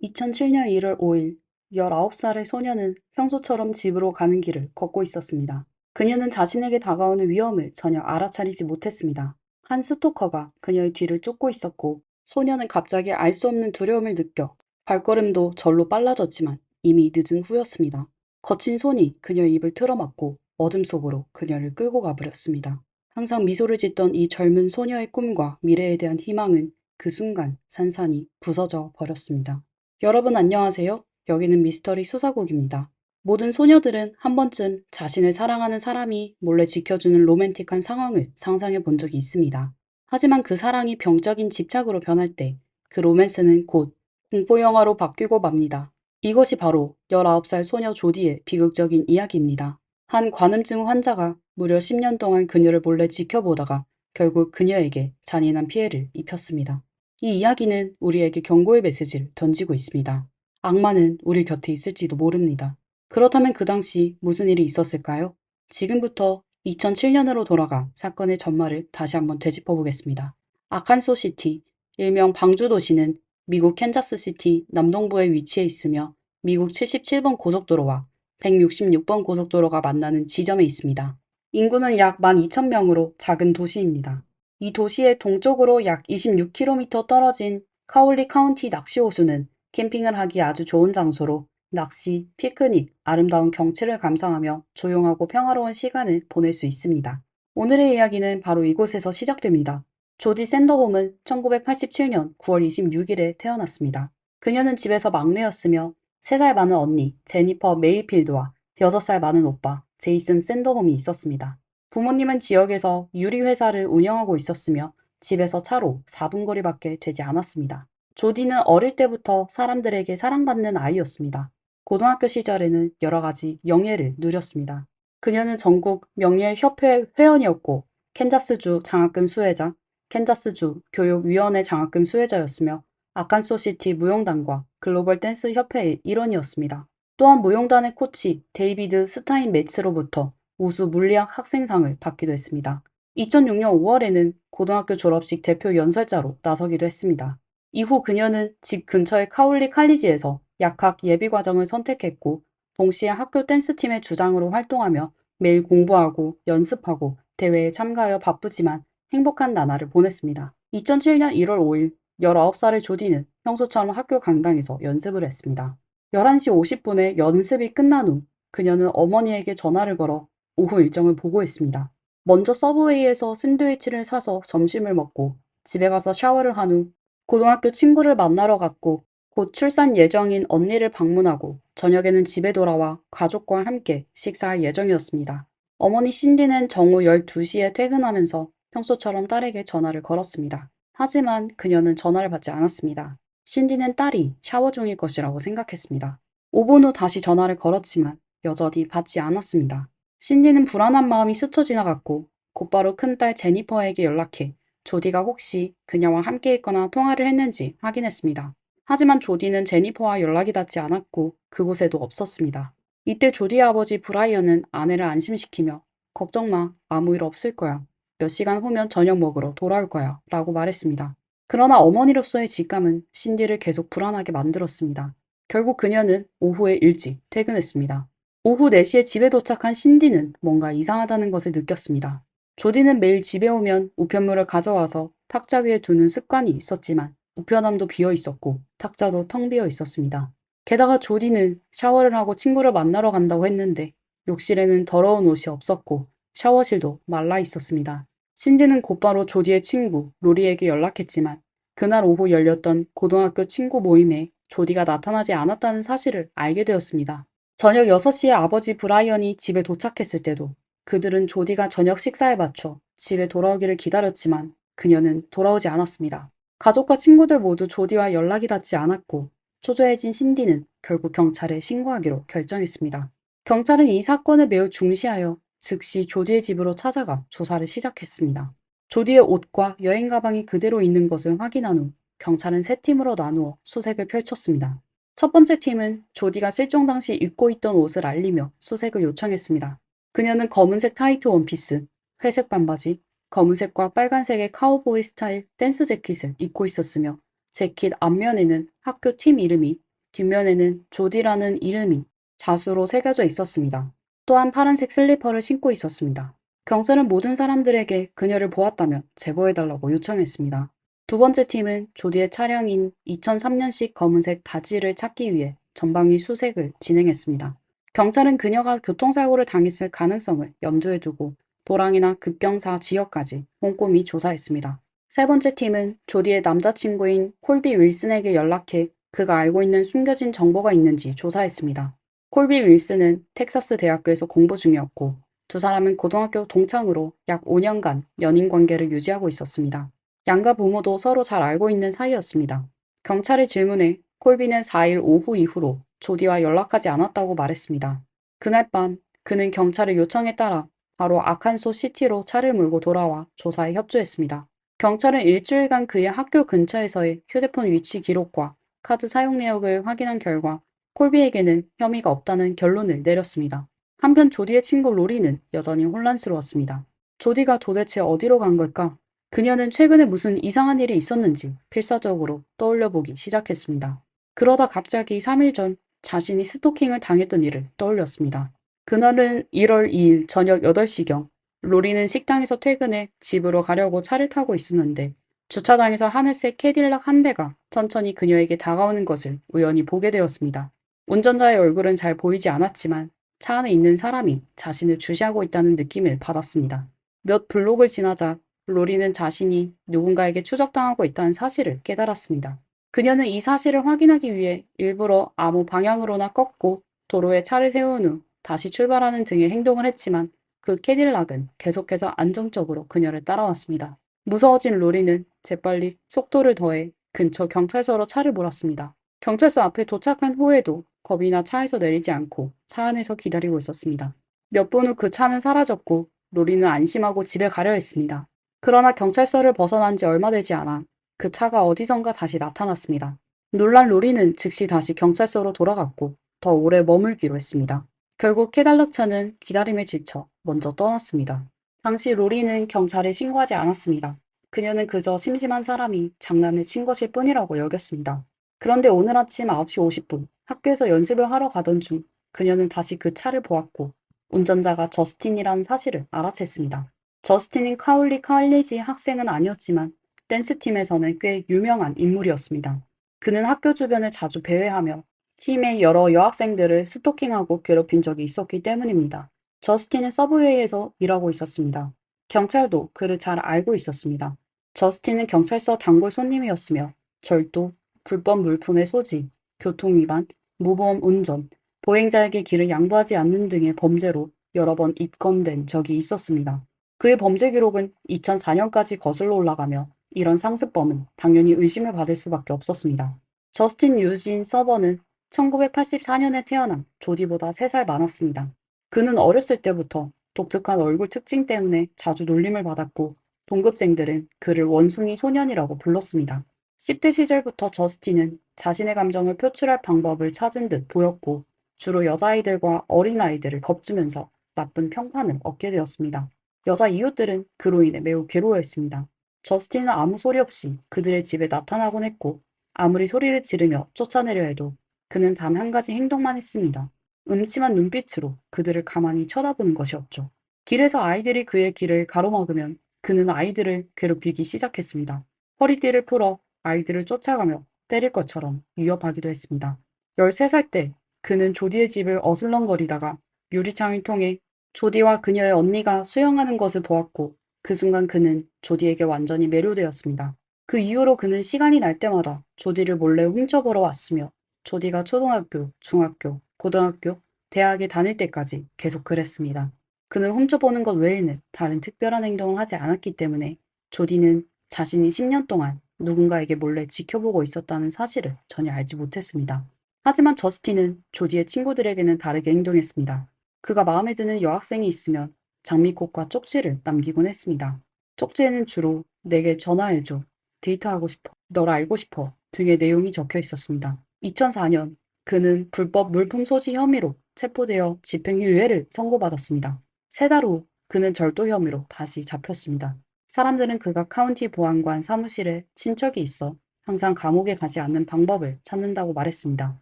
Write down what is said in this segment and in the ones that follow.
2007년 1월 5일, 19살의 소녀는 평소처럼 집으로 가는 길을 걷고 있었습니다. 그녀는 자신에게 다가오는 위험을 전혀 알아차리지 못했습니다. 한 스토커가 그녀의 뒤를 쫓고 있었고, 소녀는 갑자기 알 수 없는 두려움을 느껴 발걸음도 절로 빨라졌지만 이미 늦은 후였습니다. 거친 손이 그녀의 입을 틀어막고 어둠 속으로 그녀를 끌고 가버렸습니다. 항상 미소를 짓던 이 젊은 소녀의 꿈과 미래에 대한 희망은 그 순간 산산이 부서져 버렸습니다. 여러분 안녕하세요. 여기는 미스터리 수사국입니다. 모든 소녀들은 한 번쯤 자신을 사랑하는 사람이 몰래 지켜주는 로맨틱한 상황을 상상해 본 적이 있습니다. 하지만 그 사랑이 병적인 집착으로 변할 때 그 로맨스는 곧 공포영화로 바뀌고 맙니다. 이것이 바로 19살 소녀 조디의 비극적인 이야기입니다. 한 관음증 환자가 무려 10년 동안 그녀를 몰래 지켜보다가 결국 그녀에게 잔인한 피해를 입혔습니다. 이 이야기는 우리에게 경고의 메시지를 던지고 있습니다. 악마는 우리 곁에 있을지도 모릅니다. 그렇다면 그 당시 무슨 일이 있었을까요? 지금부터 2007년으로 돌아가 사건의 전말을 다시 한번 되짚어 보겠습니다. 아칸소시티, 일명 방주도시는 미국 캔자스시티 남동부에 위치해 있으며 미국 77번 고속도로와 166번 고속도로가 만나는 지점에 있습니다. 인구는 약 12,000명으로 작은 도시입니다. 이 도시의 동쪽으로 약 26km 떨어진 카울리 카운티 낚시호수는 캠핑을 하기 아주 좋은 장소로 낚시, 피크닉, 아름다운 경치를 감상하며 조용하고 평화로운 시간을 보낼 수 있습니다. 오늘의 이야기는 바로 이곳에서 시작됩니다. 조지 샌더홈은 1987년 9월 26일에 태어났습니다. 그녀는 집에서 막내였으며 3살 많은 언니 제니퍼 메이필드와 6살 많은 오빠 제이슨 샌더홈이 있었습니다. 부모님은 지역에서 유리회사를 운영하고 있었으며 집에서 차로 4분 거리밖에 되지 않았습니다. 조디는 어릴 때부터 사람들에게 사랑받는 아이였습니다. 고등학교 시절에는 여러 가지 명예를 누렸습니다. 그녀는 전국 명예협회 회원이었고 캔자스주 장학금 수혜자, 캔자스주 교육위원회 장학금 수혜자였으며 아칸소시티 무용단과 글로벌 댄스 협회의 일원이었습니다. 또한 무용단의 코치 데이비드 스타인 매츠로부터 우수 물리학 학생상을 받기도 했습니다. 2006년 5월에는 고등학교 졸업식 대표 연설자로 나서기도 했습니다. 이후 그녀는 집 근처의 카울리 칼리지에서 약학 예비과정을 선택했고 동시에 학교 댄스팀의 주장으로 활동하며 매일 공부하고 연습하고 대회에 참가하여 바쁘지만 행복한 나날을 보냈습니다. 2007년 1월 5일 19살의 조디는 평소처럼 학교 강당에서 연습을 했습니다. 11시 50분에 연습이 끝난 후 그녀는 어머니에게 전화를 걸어 오후 일정을 보고했습니다. 먼저 서브웨이에서 샌드위치를 사서 점심을 먹고 집에 가서 샤워를 한 후 고등학교 친구를 만나러 갔고 곧 출산 예정인 언니를 방문하고 저녁에는 집에 돌아와 가족과 함께 식사할 예정이었습니다. 어머니 신디는 정오 12시에 퇴근하면서 평소처럼 딸에게 전화를 걸었습니다. 하지만 그녀는 전화를 받지 않았습니다. 신디는 딸이 샤워 중일 것이라고 생각했습니다. 5분 후 다시 전화를 걸었지만 여전히 받지 않았습니다. 신디는 불안한 마음이 스쳐 지나갔고 곧바로 큰딸 제니퍼에게 연락해 조디가 혹시 그녀와 함께 있거나 통화를 했는지 확인했습니다. 하지만 조디는 제니퍼와 연락이 닿지 않았고 그곳에도 없었습니다. 이때 조디의 아버지 브라이언은 아내를 안심시키며 걱정 마, 아무 일 없을 거야. 몇 시간 후면 저녁 먹으러 돌아올 거야 라고 말했습니다. 그러나 어머니로서의 직감은 신디를 계속 불안하게 만들었습니다. 결국 그녀는 오후에 일찍 퇴근했습니다. 오후 4시에 집에 도착한 신디는 뭔가 이상하다는 것을 느꼈습니다. 조디는 매일 집에 오면 우편물을 가져와서 탁자 위에 두는 습관이 있었지만 우편함도 비어 있었고 탁자도 텅 비어 있었습니다. 게다가 조디는 샤워를 하고 친구를 만나러 간다고 했는데 욕실에는 더러운 옷이 없었고 샤워실도 말라 있었습니다. 신디는 곧바로 조디의 친구 로리에게 연락했지만 그날 오후 열렸던 고등학교 친구 모임에 조디가 나타나지 않았다는 사실을 알게 되었습니다. 저녁 6시에 아버지 브라이언이 집에 도착했을 때도 그들은 조디가 저녁 식사에 맞춰 집에 돌아오기를 기다렸지만 그녀는 돌아오지 않았습니다. 가족과 친구들 모두 조디와 연락이 닿지 않았고 초조해진 신디는 결국 경찰에 신고하기로 결정했습니다. 경찰은 이 사건을 매우 중시하여 즉시 조디의 집으로 찾아가 조사를 시작했습니다. 조디의 옷과 여행 가방이 그대로 있는 것을 확인한 후 경찰은 세 팀으로 나누어 수색을 펼쳤습니다. 첫 번째 팀은 조디가 실종 당시 입고 있던 옷을 알리며 수색을 요청했습니다. 그녀는 검은색 타이트 원피스, 회색 반바지, 검은색과 빨간색의 카우보이 스타일 댄스 재킷을 입고 있었으며 재킷 앞면에는 학교 팀 이름이 뒷면에는 조디라는 이름이 자수로 새겨져 있었습니다. 또한 파란색 슬리퍼를 신고 있었습니다. 경찰은 모든 사람들에게 그녀를 보았다며 제보해달라고 요청했습니다. 두 번째 팀은 조디의 차량인 2003년식 검은색 다지를 찾기 위해 전방위 수색을 진행했습니다. 경찰은 그녀가 교통사고를 당했을 가능성을 염두에 두고 도랑이나 급경사 지역까지 꼼꼼히 조사했습니다. 세 번째 팀은 조디의 남자친구인 콜비 윌슨에게 연락해 그가 알고 있는 숨겨진 정보가 있는지 조사했습니다. 콜비 윌슨은 텍사스 대학교에서 공부 중이었고 두 사람은 고등학교 동창으로 약 5년간 연인 관계를 유지하고 있었습니다. 양가 부모도 서로 잘 알고 있는 사이였습니다. 경찰의 질문에 콜비는 4일 오후 이후로 조디와 연락하지 않았다고 말했습니다. 그날 밤 그는 경찰의 요청에 따라 바로 아칸소 시티로 차를 몰고 돌아와 조사에 협조했습니다. 경찰은 일주일간 그의 학교 근처에서의 휴대폰 위치 기록과 카드 사용 내역을 확인한 결과 콜비에게는 혐의가 없다는 결론을 내렸습니다. 한편 조디의 친구 로리는 여전히 혼란스러웠습니다. 조디가 도대체 어디로 간 걸까? 그녀는 최근에 무슨 이상한 일이 있었는지 필사적으로 떠올려보기 시작했습니다. 그러다 갑자기 3일 전 자신이 스토킹을 당했던 일을 떠올렸습니다. 그날은 1월 2일 저녁 8시경 로리는 식당에서 퇴근해 집으로 가려고 차를 타고 있었는데 주차장에서 하늘색 캐딜락 한 대가 천천히 그녀에게 다가오는 것을 우연히 보게 되었습니다. 운전자의 얼굴은 잘 보이지 않았지만 차 안에 있는 사람이 자신을 주시하고 있다는 느낌을 받았습니다. 몇 블록을 지나자 로리는 자신이 누군가에게 추적당하고 있다는 사실을 깨달았습니다. 그녀는 이 사실을 확인하기 위해 일부러 아무 방향으로나 꺾고 도로에 차를 세운 후 다시 출발하는 등의 행동을 했지만 그 캐딜락은 계속해서 안정적으로 그녀를 따라왔습니다. 무서워진 로리는 재빨리 속도를 더해 근처 경찰서로 차를 몰았습니다. 경찰서 앞에 도착한 후에도 겁이 나 차에서 내리지 않고 차 안에서 기다리고 있었습니다. 몇 분 후 그 차는 사라졌고 로리는 안심하고 집에 가려 했습니다. 그러나 경찰서를 벗어난 지 얼마 되지 않아 그 차가 어디선가 다시 나타났습니다. 놀란 로리는 즉시 다시 경찰서로 돌아갔고 더 오래 머물기로 했습니다. 결국 캐달락 차는 기다림에 지쳐 먼저 떠났습니다. 당시 로리는 경찰에 신고하지 않았습니다. 그녀는 그저 심심한 사람이 장난을 친 것일 뿐이라고 여겼습니다. 그런데 오늘 아침 9시 50분 학교에서 연습을 하러 가던 중 그녀는 다시 그 차를 보았고 운전자가 저스틴이라는 사실을 알아챘습니다. 저스틴은 카울리 칼리지 학생은 아니었지만 댄스팀에서는 꽤 유명한 인물이었습니다. 그는 학교 주변을 자주 배회하며 팀의 여러 여학생들을 스토킹하고 괴롭힌 적이 있었기 때문입니다. 저스틴은 서브웨이에서 일하고 있었습니다. 경찰도 그를 잘 알고 있었습니다. 저스틴은 경찰서 단골 손님이었으며 절도, 불법 물품의 소지, 교통위반, 무보험 운전, 보행자에게 길을 양보하지 않는 등의 범죄로 여러 번 입건된 적이 있었습니다. 그의 범죄 기록은 2004년까지 거슬러 올라가며 이런 상습범은 당연히 의심을 받을 수밖에 없었습니다. 저스틴 유진 서버는 1984년에 태어난 조디보다 3살 많았습니다. 그는 어렸을 때부터 독특한 얼굴 특징 때문에 자주 놀림을 받았고 동급생들은 그를 원숭이 소년이라고 불렀습니다. 10대 시절부터 저스틴은 자신의 감정을 표출할 방법을 찾은 듯 보였고 주로 여자아이들과 어린아이들을 겁주면서 나쁜 평판을 얻게 되었습니다. 여자 이웃들은 그로 인해 매우 괴로워했습니다. 저스틴은 아무 소리 없이 그들의 집에 나타나곤 했고 아무리 소리를 지르며 쫓아내려 해도 그는 단 한 가지 행동만 했습니다. 음침한 눈빛으로 그들을 가만히 쳐다보는 것이었죠. 길에서 아이들이 그의 길을 가로막으면 그는 아이들을 괴롭히기 시작했습니다. 허리띠를 풀어 아이들을 쫓아가며 때릴 것처럼 위협하기도 했습니다. 13살 때 그는 조디의 집을 어슬렁거리다가 유리창을 통해 조디와 그녀의 언니가 수영하는 것을 보았고 그 순간 그는 조디에게 완전히 매료되었습니다. 그 이후로 그는 시간이 날 때마다 조디를 몰래 훔쳐보러 왔으며 조디가 초등학교, 중학교, 고등학교, 대학에 다닐 때까지 계속 그랬습니다. 그는 훔쳐보는 것 외에는 다른 특별한 행동을 하지 않았기 때문에 조디는 자신이 10년 동안 누군가에게 몰래 지켜보고 있었다는 사실을 전혀 알지 못했습니다. 하지만 저스틴은 조디의 친구들에게는 다르게 행동했습니다. 그가 마음에 드는 여학생이 있으면 장미꽃과 쪽지를 남기곤 했습니다. 쪽지에는 주로 내게 전화해줘, 데이트하고 싶어, 널 알고 싶어 등의 내용이 적혀 있었습니다. 2004년 그는 불법 물품 소지 혐의로 체포되어 집행유예를 선고받았습니다. 3달 후 그는 절도 혐의로 다시 잡혔습니다. 사람들은 그가 카운티 보안관 사무실에 친척이 있어 항상 감옥에 가지 않는 방법을 찾는다고 말했습니다.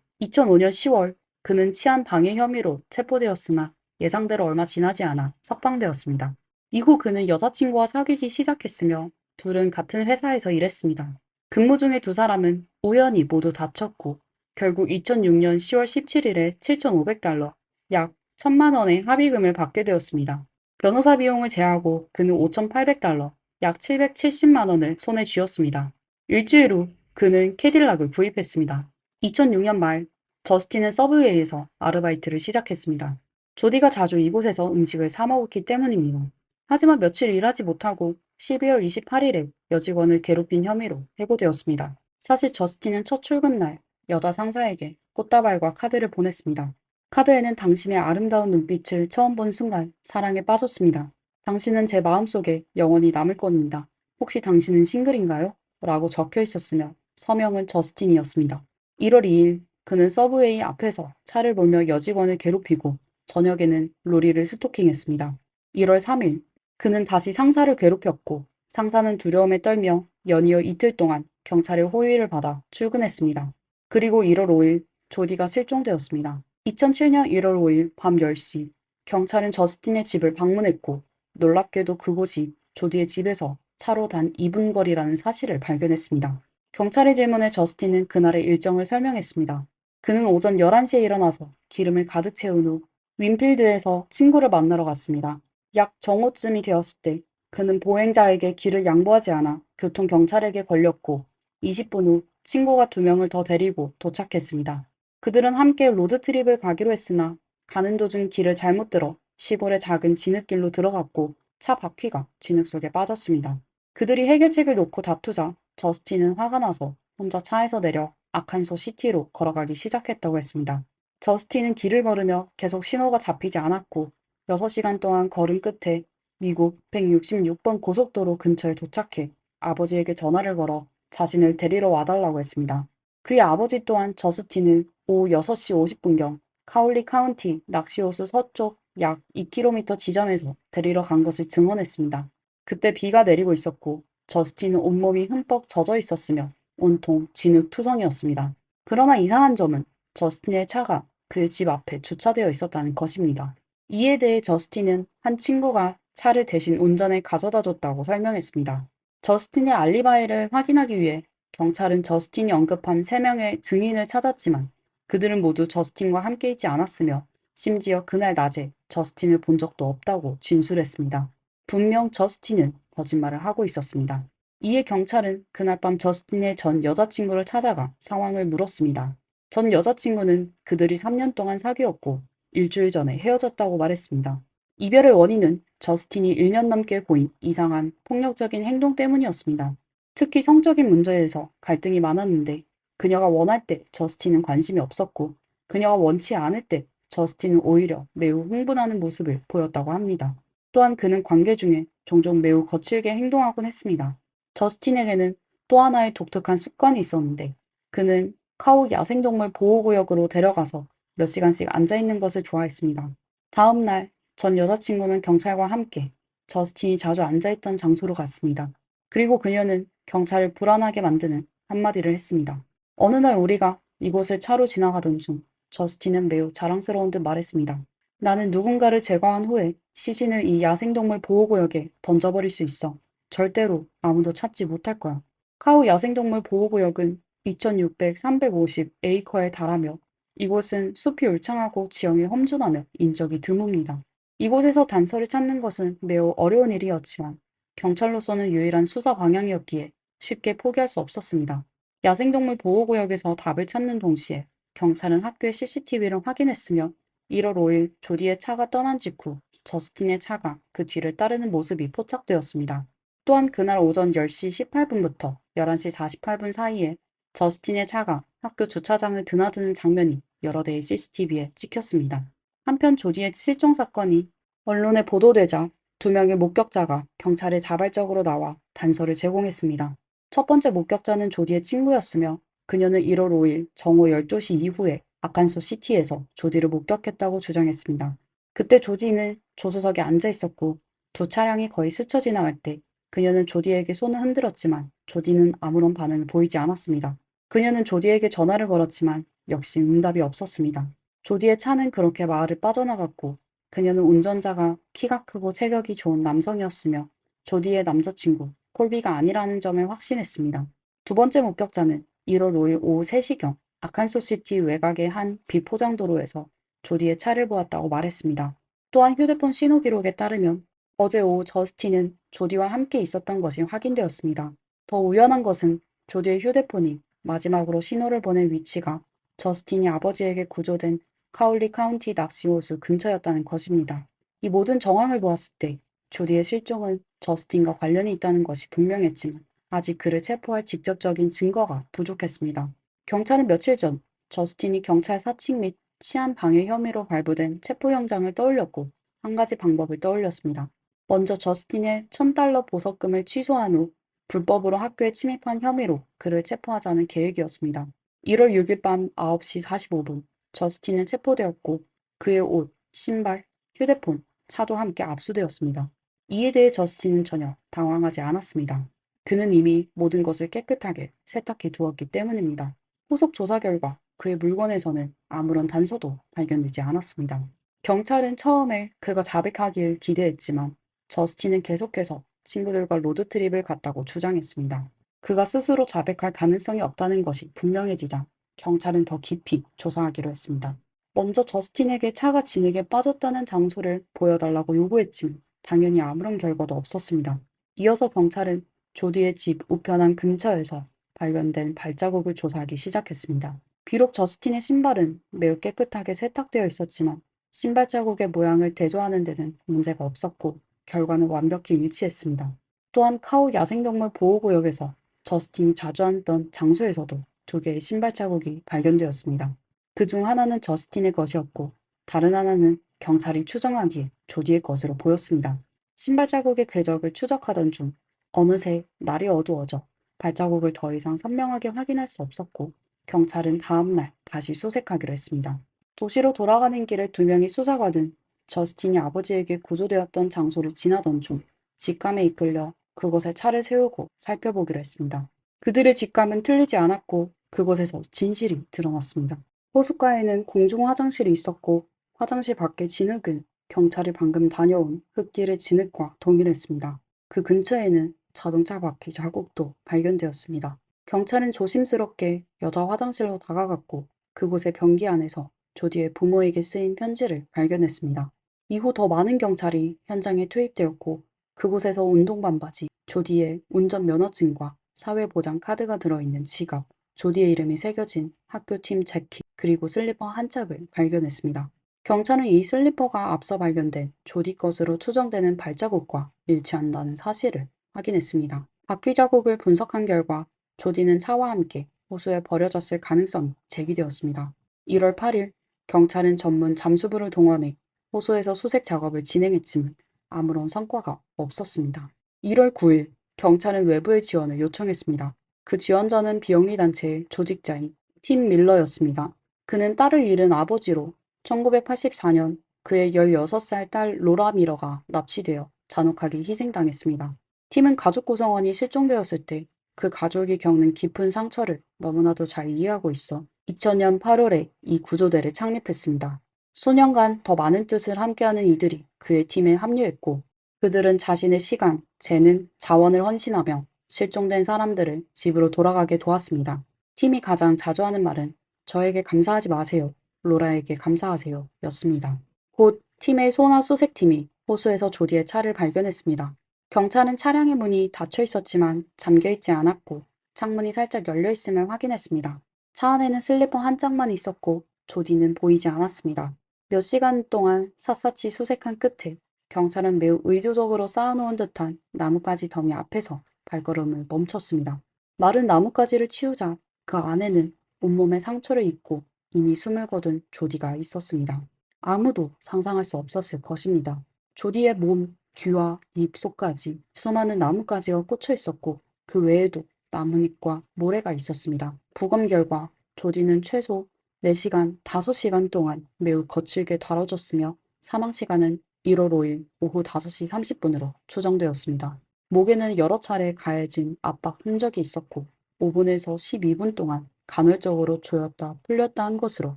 2005년 10월 그는 치안 방해 혐의로 체포되었으나 예상대로 얼마 지나지 않아 석방되었습니다. 이후 그는 여자친구와 사귀기 시작했으며 둘은 같은 회사에서 일했습니다. 근무 중에 두 사람은 우연히 모두 다쳤고 결국 2006년 10월 17일에 7,500달러, 약 1,000만 원의 합의금을 받게 되었습니다. 변호사 비용을 제하고 그는 5,800달러, 약 770만 원을 손에 쥐었습니다. 일주일 후 그는 캐딜락을 구입했습니다. 2006년 말 저스틴은 서브웨이에서 아르바이트를 시작했습니다. 조디가 자주 이곳에서 음식을 사 먹었기 때문입니다. 하지만 며칠 일하지 못하고 12월 28일에 여직원을 괴롭힌 혐의로 해고되었습니다. 사실 저스틴은 첫 출근 날 여자 상사에게 꽃다발과 카드를 보냈습니다. 카드에는 당신의 아름다운 눈빛을 처음 본 순간 사랑에 빠졌습니다. 당신은 제 마음속에 영원히 남을 겁니다. 혹시 당신은 싱글인가요? 라고 적혀 있었으며 서명은 저스틴이었습니다. 1월 2일 그는 서브웨이 앞에서 차를 몰며 여직원을 괴롭히고 저녁에는 로리를 스토킹했습니다. 1월 3일 그는 다시 상사를 괴롭혔고 상사는 두려움에 떨며 연이어 이틀 동안 경찰의 호의를 받아 출근했습니다. 그리고 1월 5일 조디가 실종되었습니다. 2007년 1월 5일 밤 10시 경찰은 저스틴의 집을 방문했고 놀랍게도 그곳이 조디의 집에서 차로 단 2분 거리라는 사실을 발견했습니다. 경찰의 질문에 저스틴은 그날의 일정을 설명했습니다. 그는 오전 11시에 일어나서 기름을 가득 채운 후 윈필드에서 친구를 만나러 갔습니다. 약 정오쯤이 되었을 때 그는 보행자에게 길을 양보하지 않아 교통경찰에게 걸렸고 20분 후 친구가 2명을 더 데리고 도착했습니다. 그들은 함께 로드트립을 가기로 했으나 가는 도중 길을 잘못 들어 시골의 작은 진흙길로 들어갔고 차 바퀴가 진흙 속에 빠졌습니다. 그들이 해결책을 놓고 다투자 저스틴은 화가 나서 혼자 차에서 내려 아칸소 시티로 걸어가기 시작했다고 했습니다. 저스틴은 길을 걸으며 계속 신호가 잡히지 않았고 6시간 동안 걸음 끝에 미국 166번 고속도로 근처에 도착해 아버지에게 전화를 걸어 자신을 데리러 와달라고 했습니다. 그의 아버지 또한 저스틴을 오후 6시 50분경 카울리 카운티 낚시호수 서쪽 약 2km 지점에서 데리러 간 것을 증언했습니다. 그때 비가 내리고 있었고 저스틴은 온몸이 흠뻑 젖어 있었으며 온통 진흙투성이었습니다. 그러나 이상한 점은 저스틴의 차가 그의 집 앞에 주차되어 있었다는 것입니다. 이에 대해 저스틴은 한 친구가 차를 대신 운전에 가져다 줬다고 설명했습니다. 저스틴의 알리바이를 확인하기 위해 경찰은 저스틴이 언급한 3명의 증인을 찾았지만 그들은 모두 저스틴과 함께 있지 않았으며 심지어 그날 낮에 저스틴을 본 적도 없다고 진술했습니다. 분명 저스틴은 거짓말을 하고 있었습니다. 이에 경찰은 그날 밤 저스틴의 전 여자친구를 찾아가 상황을 물었습니다. 전 여자친구는 그들이 3년 동안 사귀었고 일주일 전에 헤어졌다고 말했습니다. 이별의 원인은 저스틴이 1년 넘게 보인 이상한 폭력적인 행동 때문이었습니다. 특히 성적인 문제에서 갈등이 많았는데 그녀가 원할 때 저스틴은 관심이 없었고 그녀가 원치 않을 때 저스틴은 오히려 매우 흥분하는 모습을 보였다고 합니다. 또한 그는 관계 중에 종종 매우 거칠게 행동하곤 했습니다. 저스틴에게는 또 하나의 독특한 습관이 있었는데 그는 카우 야생동물 보호구역으로 데려가서 몇 시간씩 앉아있는 것을 좋아했습니다. 다음 날 전 여자친구는 경찰과 함께 저스틴이 자주 앉아있던 장소로 갔습니다. 그리고 그녀는 경찰을 불안하게 만드는 한마디를 했습니다. 어느 날 우리가 이곳을 차로 지나가던 중 저스틴은 매우 자랑스러운 듯 말했습니다. 나는 누군가를 제거한 후에 시신을 이 야생동물 보호구역에 던져버릴 수 있어. 절대로 아무도 찾지 못할 거야. 카우 야생동물 보호구역은 2600, 350 에이커에 달하며 이곳은 숲이 울창하고 지형이 험준하며 인적이 드뭅니다. 이곳에서 단서를 찾는 것은 매우 어려운 일이었지만 경찰로서는 유일한 수사 방향이었기에 쉽게 포기할 수 없었습니다. 야생동물 보호구역에서 답을 찾는 동시에 경찰은 학교의 CCTV를 확인했으며 1월 5일 조디의 차가 떠난 직후 저스틴의 차가 그 뒤를 따르는 모습이 포착되었습니다. 또한 그날 오전 10시 18분부터 11시 48분 사이에 저스틴의 차가 학교 주차장을 드나드는 장면이 여러 대의 CCTV에 찍혔습니다. 한편 조디의 실종 사건이 언론에 보도되자 2명의 목격자가 경찰에 자발적으로 나와 단서를 제공했습니다. 첫 번째 목격자는 조디의 친구였으며 그녀는 1월 5일 정오 12시 이후에 아칸소 시티에서 조디를 목격했다고 주장했습니다. 그때 조디는 조수석에 앉아 있었고 두 차량이 거의 스쳐 지나갈 때 그녀는 조디에게 손을 흔들었지만 조디는 아무런 반응을 보이지 않았습니다. 그녀는 조디에게 전화를 걸었지만 역시 응답이 없었습니다. 조디의 차는 그렇게 마을을 빠져나갔고 그녀는 운전자가 키가 크고 체격이 좋은 남성이었으며 조디의 남자친구 콜비가 아니라는 점을 확신했습니다. 두 번째 목격자는 1월 5일 오후 3시경 아칸소시티 외곽의 한 비포장도로에서 조디의 차를 보았다고 말했습니다. 또한 휴대폰 신호 기록에 따르면 어제 오후 저스틴은 조디와 함께 있었던 것이 확인되었습니다. 더 우연한 것은 조디의 휴대폰이 마지막으로 신호를 보낸 위치가 저스틴이 아버지에게 구조된 카울리 카운티 낚시호수 근처였다는 것입니다. 이 모든 정황을 보았을 때 조디의 실종은 저스틴과 관련이 있다는 것이 분명했지만 아직 그를 체포할 직접적인 증거가 부족했습니다. 경찰은 며칠 전 저스틴이 경찰 사칙 및 치안 방해 혐의로 발부된 체포영장을 떠올렸고 한 가지 방법을 떠올렸습니다. 먼저 저스틴의 $1,000 보석금을 취소한 후 불법으로 학교에 침입한 혐의로 그를 체포하자는 계획이었습니다. 1월 6일 밤 9시 45분 저스틴은 체포되었고 그의 옷, 신발, 휴대폰, 차도 함께 압수되었습니다. 이에 대해 저스틴은 전혀 당황하지 않았습니다. 그는 이미 모든 것을 깨끗하게 세탁해 두었기 때문입니다. 후속 조사 결과 그의 물건에서는 아무런 단서도 발견되지 않았습니다. 경찰은 처음에 그가 자백하길 기대했지만 저스틴은 계속해서 친구들과 로드트립을 갔다고 주장했습니다. 그가 스스로 자백할 가능성이 없다는 것이 분명해지자 경찰은 더 깊이 조사하기로 했습니다. 먼저 저스틴에게 차가 진흙에 빠졌다는 장소를 보여달라고 요구했지만 당연히 아무런 결과도 없었습니다. 이어서 경찰은 조디의 집 우편함 근처에서 발견된 발자국을 조사하기 시작했습니다. 비록 저스틴의 신발은 매우 깨끗하게 세탁되어 있었지만 신발 자국의 모양을 대조하는 데는 문제가 없었고 결과는 완벽히 일치했습니다. 또한 카우 야생동물 보호구역에서 저스틴이 자주 앉던 장소에서도 두 개의 신발 자국이 발견되었습니다. 그 중 하나는 저스틴의 것이었고 다른 하나는 경찰이 추정하기에 조디의 것으로 보였습니다. 신발 자국의 궤적을 추적하던 중 어느새 날이 어두워져 발자국을 더 이상 선명하게 확인할 수 없었고 경찰은 다음 날 다시 수색하기로 했습니다. 도시로 돌아가는 길에 두 명의 수사관은 저스틴이 아버지에게 구조되었던 장소를 지나던 중 직감에 이끌려 그곳에 차를 세우고 살펴보기로 했습니다. 그들의 직감은 틀리지 않았고 그곳에서 진실이 드러났습니다. 호숫가에는 공중 화장실이 있었고 화장실 밖의 진흙은 경찰이 방금 다녀온 흙길의 진흙과 동일했습니다. 그 근처에는 자동차 바퀴 자국도 발견되었습니다. 경찰은 조심스럽게 여자 화장실로 다가갔고 그곳의 변기 안에서 조디의 부모에게 쓰인 편지를 발견했습니다. 이후 더 많은 경찰이 현장에 투입되었고 그곳에서 운동 반바지, 조디의 운전면허증과 사회보장 카드가 들어있는 지갑, 조디의 이름이 새겨진 학교팀 재킷, 그리고 슬리퍼 한 짝을 발견했습니다. 경찰은 이 슬리퍼가 앞서 발견된 조디 것으로 추정되는 발자국과 일치한다는 사실을 확인했습니다. 바퀴 자국을 분석한 결과 조디는 차와 함께 호수에 버려졌을 가능성이 제기되었습니다. 1월 8일 경찰은 전문 잠수부를 동원해 호수에서 수색 작업을 진행했지만 아무런 성과가 없었습니다. 1월 9일 경찰은 외부의 지원을 요청했습니다. 그 지원자는 비영리단체의 조직자인 팀 밀러였습니다. 그는 딸을 잃은 아버지로 1984년 그의 16살 딸 로라 미러가 납치되어 잔혹하게 희생당했습니다. 팀은 가족 구성원이 실종되었을 때 그 가족이 겪는 깊은 상처를 너무나도 잘 이해하고 있어 2000년 8월에 이 구조대를 창립했습니다. 수년간 더 많은 뜻을 함께하는 이들이 그의 팀에 합류했고 그들은 자신의 시간, 재능, 자원을 헌신하며 실종된 사람들을 집으로 돌아가게 도왔습니다. 팀이 가장 자주 하는 말은 저에게 감사하지 마세요. 로라에게 감사하세요. 였습니다. 곧 팀의 소나 수색팀이 호수에서 조디의 차를 발견했습니다. 경찰은 차량의 문이 닫혀 있었지만 잠겨 있지 않았고 창문이 살짝 열려 있음을 확인했습니다. 차 안에는 슬리퍼 한 짝만 있었고 조디는 보이지 않았습니다. 몇 시간 동안 샅샅이 수색한 끝에 경찰은 매우 의도적으로 쌓아놓은 듯한 나뭇가지 더미 앞에서 발걸음을 멈췄습니다. 마른 나뭇가지를 치우자 그 안에는 온몸에 상처를 입고 이미 숨을 거둔 조디가 있었습니다. 아무도 상상할 수 없었을 것입니다. 조디의 몸, 귀와 입 속까지 수많은 나뭇가지가 꽂혀 있었고 그 외에도 나뭇잎과 모래가 있었습니다. 부검 결과 조디는 최소 4시간, 5시간 동안 매우 거칠게 다뤄졌으며 사망 시간은 1월 5일 오후 5시 30분으로 추정되었습니다. 목에는 여러 차례 가해진 압박 흔적이 있었고 5분에서 12분 동안 간헐적으로 조였다 풀렸다 한 것으로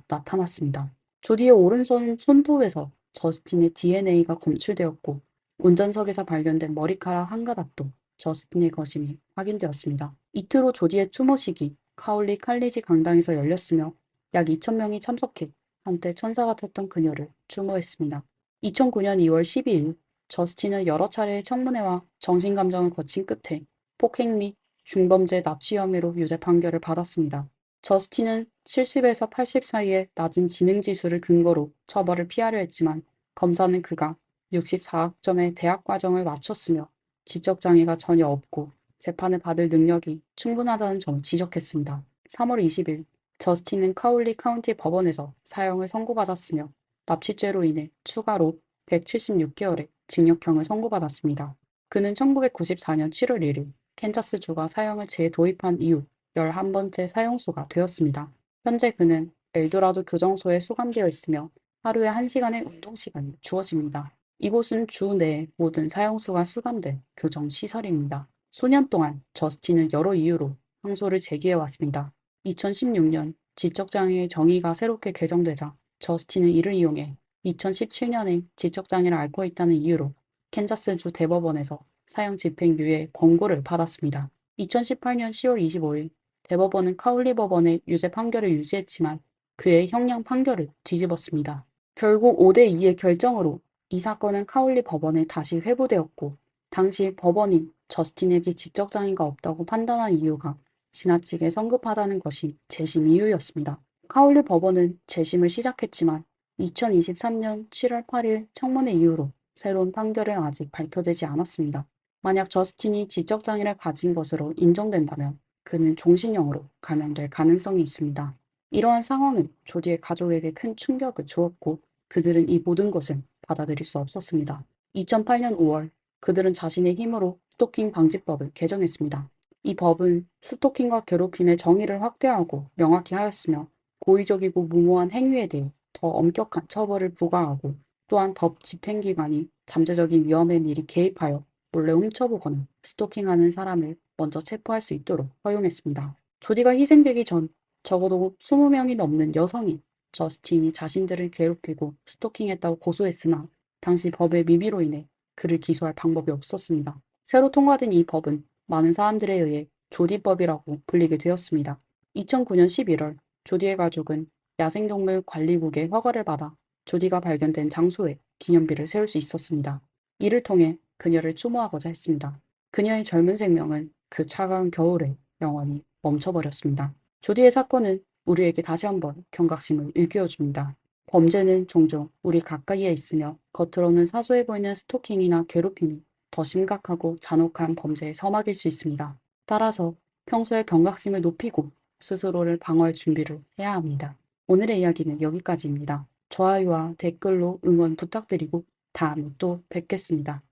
나타났습니다. 조디의 오른손 손톱에서 저스틴의 DNA가 검출되었고 운전석에서 발견된 머리카락 한 가닥도 저스틴의 것임이 확인되었습니다. 이틀 후 조디의 추모식이 카울리 칼리지 강당에서 열렸으며 약 2,000명이 참석해 한때 천사 같았던 그녀를 추모했습니다. 2009년 2월 12일 저스틴은 여러 차례의 청문회와 정신감정을 거친 끝에 폭행 및 중범죄 납치 혐의로 유죄 판결을 받았습니다. 저스틴은 70에서 80 사이의 낮은 지능지수를 근거로 처벌을 피하려 했지만 검사는 그가 64학점의 대학 과정을 마쳤으며 지적장애가 전혀 없고 재판을 받을 능력이 충분하다는 점을 지적했습니다. 3월 20일 저스틴은 카울리 카운티 법원에서 사형을 선고받았으며 납치죄로 인해 추가로 176개월의 징역형을 선고받았습니다. 그는 1994년 7월 1일 캔자스주가 사형을 재도입한 이후 11번째 사형수가 되었습니다. 현재 그는 엘도라도 교정소에 수감되어 있으며 하루에 1시간의 운동 시간이 주어집니다. 이곳은 주 내 모든 사형수가 수감된 교정시설입니다. 수년 동안 저스틴은 여러 이유로 항소를 제기해왔습니다. 2016년 지적장애의 정의가 새롭게 개정되자 저스틴은 이를 이용해 2017년에 지적장애를 앓고 있다는 이유로 캔자스주 대법원에서 사형 집행유예 권고를 받았습니다. 2018년 10월 25일 대법원은 카울리 법원의 유죄 판결을 유지했지만 그의 형량 판결을 뒤집었습니다. 결국 5대2의 결정으로 이 사건은 카울리 법원에 다시 회부되었고 당시 법원이 저스틴에게 지적장애가 없다고 판단한 이유가 지나치게 성급하다는 것이 재심 이유였습니다. 카울리 법원은 재심을 시작했지만 2023년 7월 8일 청문회 이후로 새로운 판결은 아직 발표되지 않았습니다. 만약 저스틴이 지적장애를 가진 것으로 인정된다면 그는 종신형으로 감형될 가능성이 있습니다. 이러한 상황은 조디의 가족에게 큰 충격을 주었고 그들은 이 모든 것을 받아들일 수 없었습니다. 2008년 5월 그들은 자신의 힘으로 스토킹 방지법을 개정했습니다. 이 법은 스토킹과 괴롭힘의 정의를 확대하고 명확히 하였으며 고의적이고 무모한 행위에 대해 더 엄격한 처벌을 부과하고 또한 법 집행기관이 잠재적인 위험에 미리 개입하여 몰래 훔쳐보거나 스토킹하는 사람을 먼저 체포할 수 있도록 허용했습니다. 조디가 희생되기 전 적어도 20명이 넘는 여성이 저스틴이 자신들을 괴롭히고 스토킹했다고 고소했으나 당시 법의 미비로 인해 그를 기소할 방법이 없었습니다. 새로 통과된 이 법은 많은 사람들에 의해 조디법이라고 불리게 되었습니다. 2009년 11월 조디의 가족은 야생동물 관리국의 허가를 받아 조디가 발견된 장소에 기념비를 세울 수 있었습니다. 이를 통해 그녀를 추모하고자 했습니다. 그녀의 젊은 생명은 그 차가운 겨울에 영원히 멈춰버렸습니다. 조디의 사건은 우리에게 다시 한번 경각심을 일깨워줍니다. 범죄는 종종 우리 가까이에 있으며 겉으로는 사소해 보이는 스토킹이나 괴롭힘이 더 심각하고 잔혹한 범죄의 서막일 수 있습니다. 따라서 평소에 경각심을 높이고 스스로를 방어할 준비를 해야 합니다. 오늘의 이야기는 여기까지입니다. 좋아요와 댓글로 응원 부탁드리고 다음에 또 뵙겠습니다.